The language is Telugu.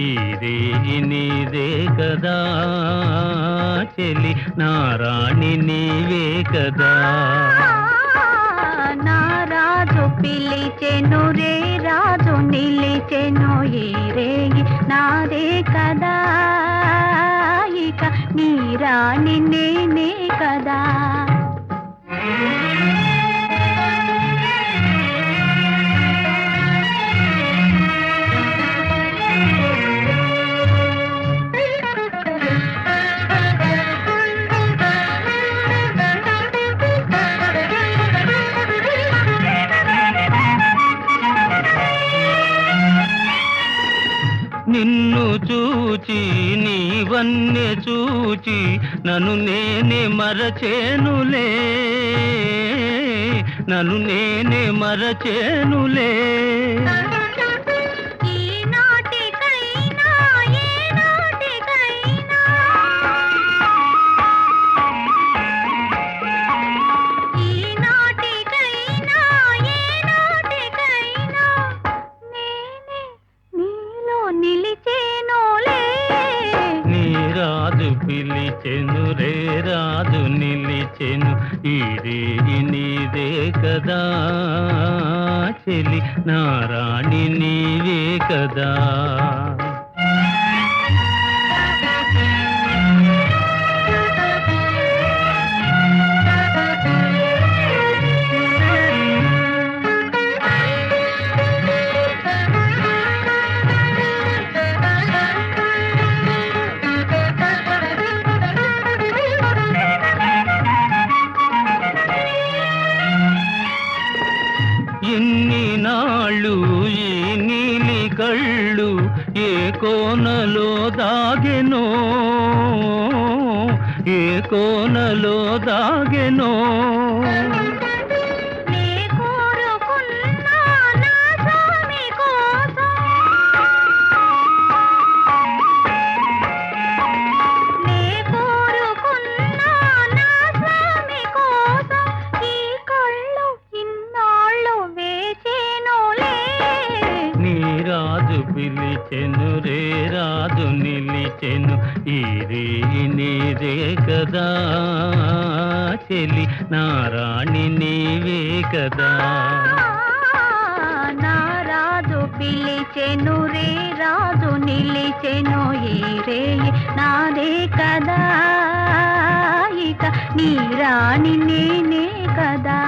ఈ రేయి నీదే కదా చెలి నా రాణి నీవే కదా. నా రాజు పిలిచెను రే రాజు నిలిచెను ఈ రేయి నాదే కదా ఇక నీ రాణి నేనే కదా. నిన్ను చూచి నీవన్నే చూచి నన్ను నేనే మరచేనులే, నన్ను నేనే మరచేనులే. రాజు పిలిచెను రే రాజు నిలిచెను ఈ రేయి నీదే కదా చెలి నా రాణి నీవే కదా. ఎన్ని నాళ్ళు ఈ నీలి కళ్ళు ఏ కోనలో దాగెనో, ఏ కోనలో దాగెనో. రాజు పిలిచెను రే రాజు నిలిచెను ఈ రేయి నీదే కదా చెలి నా రాణి నీవే కదా. నా రాజు పిలిచెను రే రాజు నిలిచెను ఈ రేయి నాదే కదా ఇక నీ రాణి నేనే కదా.